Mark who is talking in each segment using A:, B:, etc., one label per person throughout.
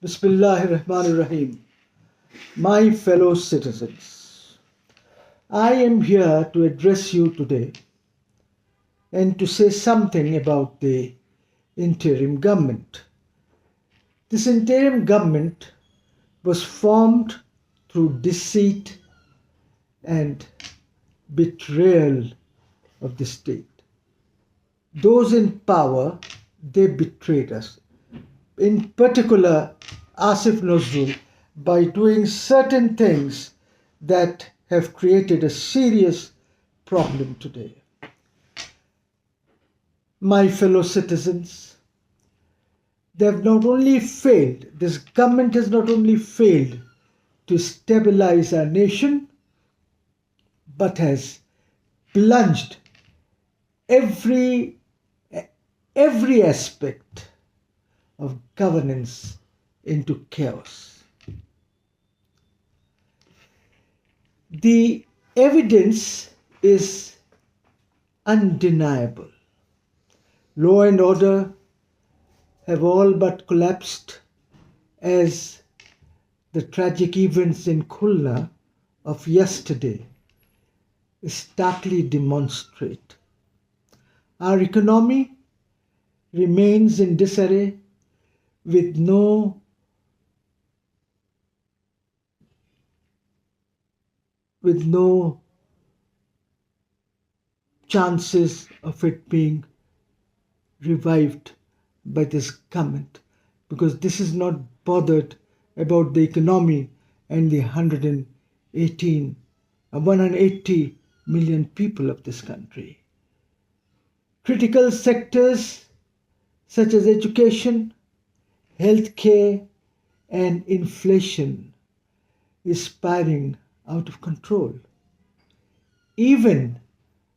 A: Bismillahirrahmanirrahim. My fellow citizens, I am here to address you today and to say something about the interim government. This interim government was formed through deceit and betrayal of the state. Those in power, they betrayed us. In particular, Asif Nazrul, by doing certain things that have created a serious problem today. My fellow citizens, they have not only failed, this government has not only failed to stabilize our nation, but has plunged every aspect of governance into chaos. The evidence is undeniable. Law and order have all but collapsed, as the tragic events in Khulna of yesterday starkly demonstrate. Our economy remains in disarray, with no chances of it being revived by this government, because this is not bothered about the economy and the 180 million people of this country. Critical sectors such as education, healthcare, and inflation is spiraling out of control. Even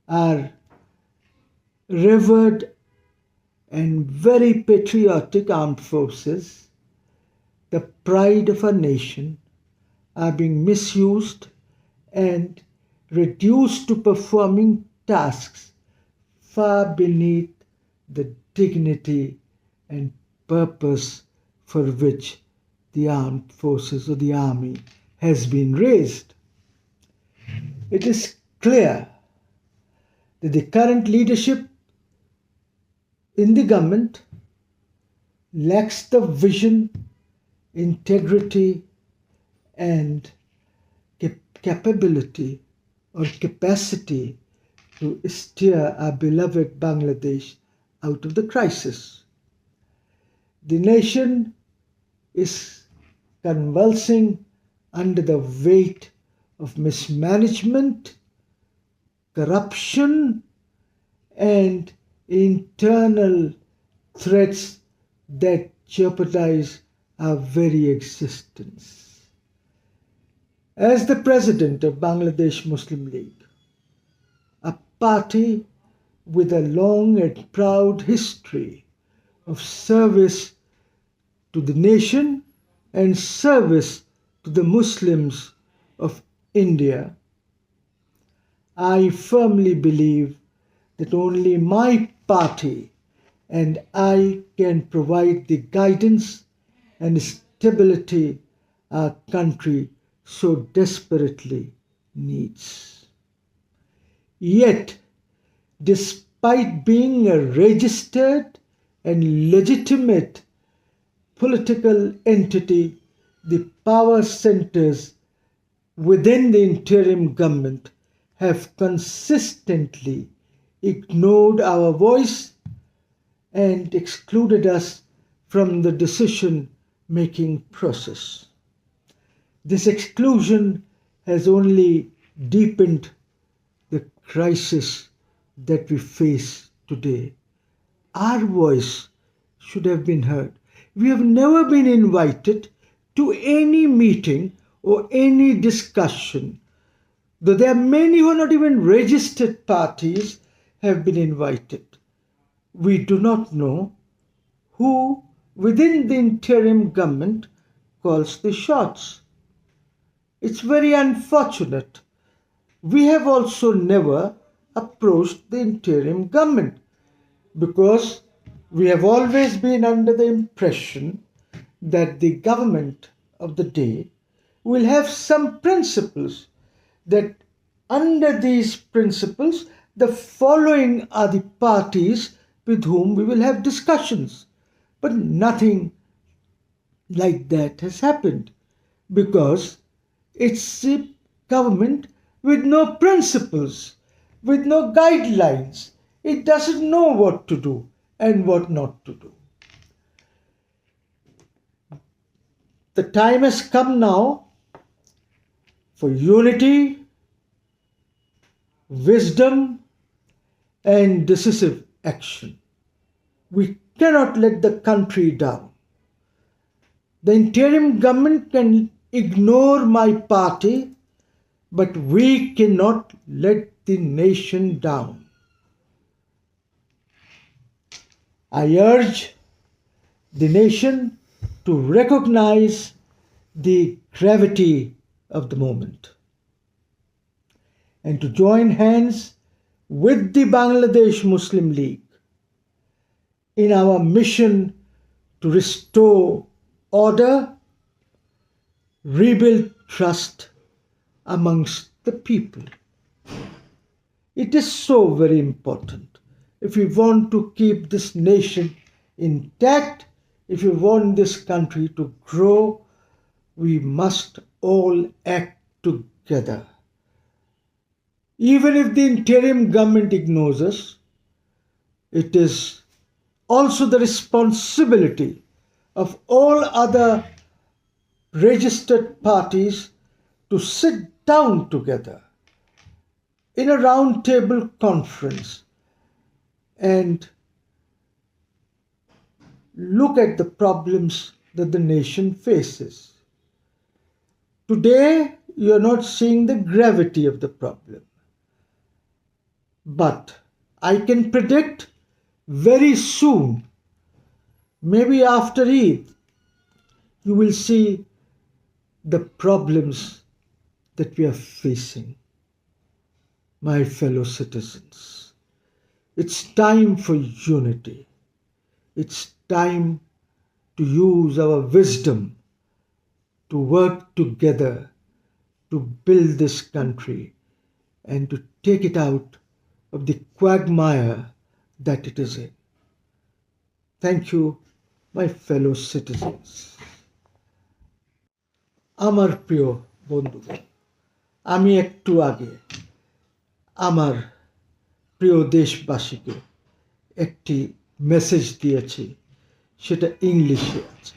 A: our revered and very patriotic armed forces, the pride of our nation, are being misused and reduced to performing tasks far beneath the dignity and purpose for which the armed forces or the army has been raised. It is clear that the current leadership in the government lacks the vision, integrity, and capability or capacity to steer our beloved Bangladesh out of the crisis. The nation is convulsing under the weight of mismanagement, corruption, and internal threats that jeopardize our very existence. As the president of Bangladesh Muslim League, a party with a long and proud history of service to the nation and service to the Muslims of India, I firmly believe that only my party and I can provide the guidance and stability our country so desperately needs. Yet, despite being a registered and legitimate political entity, the power centers within the interim government have consistently ignored our voice and excluded us from the decision-making process. This exclusion has only deepened the crisis that we face today. Our voice should have been heard. We have never been invited to any meeting or any discussion, though there are many who are not even registered parties have been invited. We do not know who within the interim government calls the shots. It's very unfortunate. We have also never approached the interim government because we have always been under the impression that the government of the day will have some principles, that under these principles, the following are the parties with whom we will have discussions. But nothing like that has happened, because it's a government with no principles, with no guidelines. It doesn't know what to do and what not to do. The time has come now for unity, wisdom, and decisive action. We cannot let the country down. The interim government can ignore my party, but we cannot let the nation down. I urge the nation to recognize the gravity of the moment and to join hands with the Bangladesh Muslim League in our mission to restore order, rebuild trust amongst the people. It is so very important. If we want to keep this nation intact, if we want this country to grow, we must all act together. Even if the interim government ignores us, it is also the responsibility of all other registered parties to sit down together in a round table conference and look at the problems that the nation faces. Today, you are not seeing the gravity of the problem. But I can predict very soon, maybe after Eid, you will see the problems that we are facing. My fellow citizens, it's time for unity. It's time to use our wisdom to work together to build this country and to take it out of the quagmire that it is in. Thank you, my fellow citizens. আমার প্রিয় বন্ধুগণ, আমি একটু আগে আমার প্রিয় দেশবাসীকে একটি মেসেজ দিয়েছি, সেটা ইংলিশে আছে।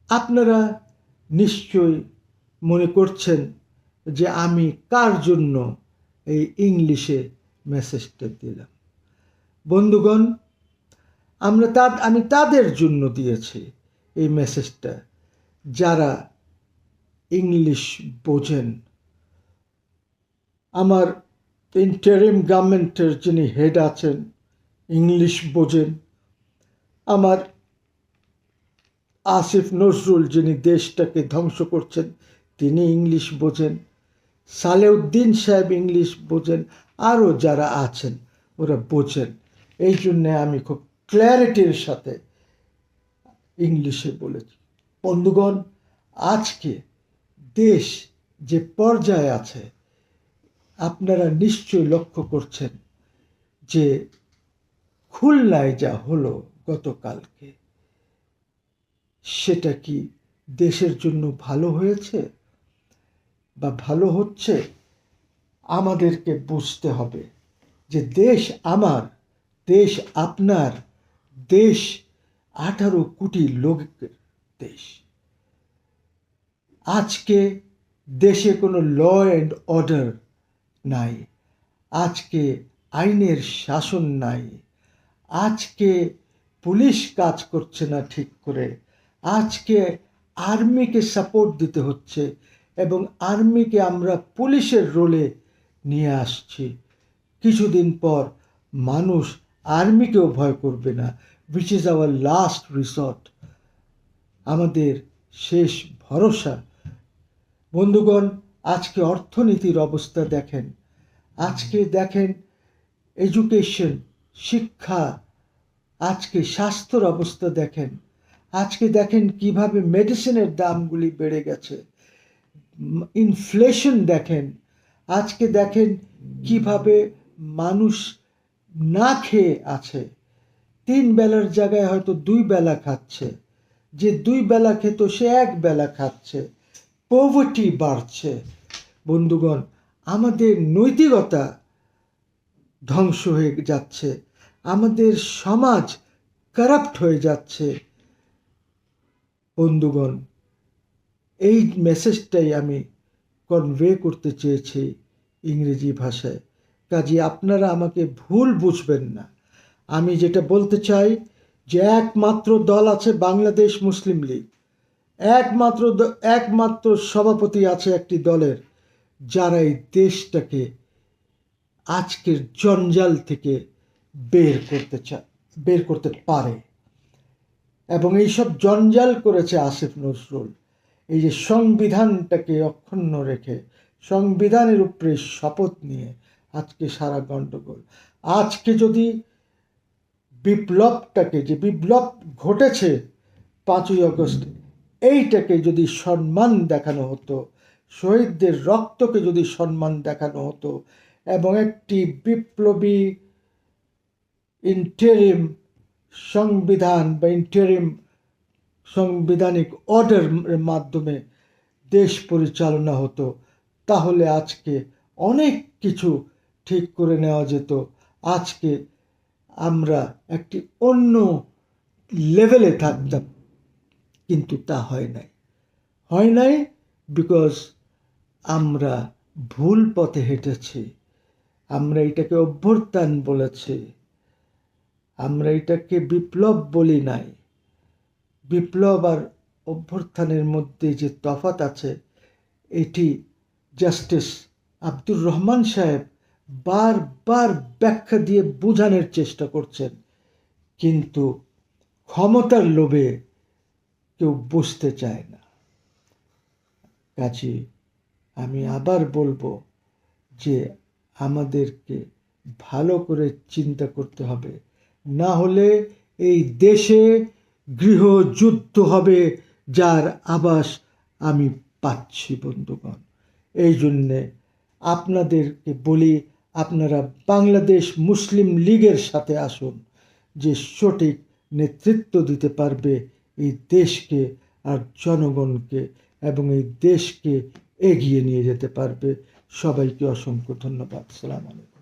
A: আপনারা নিশ্চয়ই মনে করছেন যে আমি কার জন্য এই ইংলিশে মেসেজটা দিলাম। বন্ধুগণ, আমি তাদের জন্য দিয়েছি এই মেসেজটা যারা ইংলিশ বোঝেন। আমার ইন্টারিম গভর্নমেন্টের যিনি হেড আছেন ইংলিশ বোঝেন, আমার আসিফ নজরুল যিনি দেশটাকে ধ্বংস করছেন তিনি ইংলিশ বোঝেন, সালেউদ্দিন সাহেব ইংলিশ বোঝেন, আরও যারা আছেন ওরা বোঝেন। এই জন্যে আমি খুব ক্ল্যারিটির সাথে ইংলিশে বলেছি। বন্ধুগণ, আজকে দেশ যে পর্যায়ে আছে আপনারা নিশ্চয়ই লক্ষ্য করছেন যে খুলনায় যা হলো গতকালকে, সেটা কি দেশের জন্য ভালো হয়েছে বা ভালো হচ্ছে? আমাদেরকে বুঝতে হবে যে দেশ আমার, দেশ আপনার, দেশ 18 কোটি লোকের দেশ। আজকে দেশে কোনো ল অ্যান্ড অর্ডার নাই, আজকে আইনের শাসন নাই, আজকে পুলিশ কাজ করছে না ঠিক করে, আজকে আর্মিকে সাপোর্ট দিতে হচ্ছে এবং আর্মিকে আমরা পুলিশের রোলে নিয়ে আসছি। কিছুদিন পর মানুষ আর্মিকেও ভয় করবে না, which is our last resort, আমাদের শেষ ভরসা। বন্ধুগণ, আজকে অর্থনীতির অবস্থা দেখেন, আজকে দেখেন এডুকেশন, শিক্ষা, আজকে স্বাস্থ্যর অবস্থা দেখেন, আজকে দেখেন কিভাবে মেডিসিনের দামগুলি বেড়ে গেছে, ইনফ্লেশন দেখেন, আজকে দেখেন কিভাবে মানুষ না খেয়ে আছে, 3 বেলার জায়গায় হয়তো 2 বেলা খাচ্ছে, যে 2 বেলা খেত সে 1 বেলা খাচ্ছে, পভার্টি বাড়ছে। বন্ধুগণ, আমাদের নৈতিকতা ধ্বংস হয়ে যাচ্ছে, আমাদের সমাজ কারাপ্ট হয়ে যাচ্ছে। বন্ধুগণ, এই মেসেজটাই আমি কনভে করতে চেয়েছি ইংরেজি ভাষায়, কাজে আপনারা আমাকে ভুল বুঝবেন না। আমি যেটা বলতে চাই যে একমাত্র দল আছে বাংলাদেশ মুসলিম লীগ, একমাত্র সভাপতি আছে একটি দলের, যারা এই দেশটাকে আজকের জঞ্জাল থেকে বের করতে পারে। এবং এইসব জঞ্জাল করেছে আসিফ নজরুল, এই যে সংবিধানটাকে অক্ষুণ্ণ রেখে, সংবিধানের উপরে শপথ নিয়ে আজকে সারা গণ্ডগোল। আজকে যদি বিপ্লবটাকে, যে বিপ্লব ঘটেছে 5ই আগস্ট, এইটাকে যদি সম্মান দেখানো হতো, শহীদদের রক্তকে যদি সম্মান দেখানো হতো, এবং একটি বিপ্লবী ইন্টারিম সংবিধান বা ইন্টারিম সাংবিধানিক অর্ডারের মাধ্যমে দেশ পরিচালনা হতো, তাহলে আজকে অনেক কিছু ঠিক করে নেওয়া যেত। আজকে আমরা একটি অন্য লেভেলে থাকতাম, কিন্তু তা হয় নাই বিকজ আমরা ভুল পথে হেঁটেছি। আমরা এটাকে অভ্যুত্থান বলেছি, আমরা এটাকে বিপ্লব বলি নাই। বিপ্লব আর অভ্যুত্থানের মধ্যে যে তফাৎ আছে, এটি জাস্টিস আব্দুর রহমান সাহেব বারবার ব্যাখ্যা দিয়ে বোঝানোর চেষ্টা করছেন, কিন্তু ক্ষমতার লোভে কেউ বুঝতে চায় না। কাজে আমি আবার বলবো যে আমাদেরকে ভালো করে চিন্তা করতে হবে, না হলে এই দেশে গৃহযুদ্ধ হবে, যার আভাস আমি পাচ্ছি। বন্ধুগণ, এই জন্যে আপনাদেরকে বলি, আপনারা বাংলাদেশ মুসলিম লীগের সাথে আসুন, যে সঠিক নেতৃত্ব দিতে পারবে এই দেশকে আর জনগণকে, এবং এই দেশকে এগিয়ে নিয়ে যেতে পারবে। সবাইকে অসংখ্য ধন্যবাদ। আসসালামু আলাইকুম।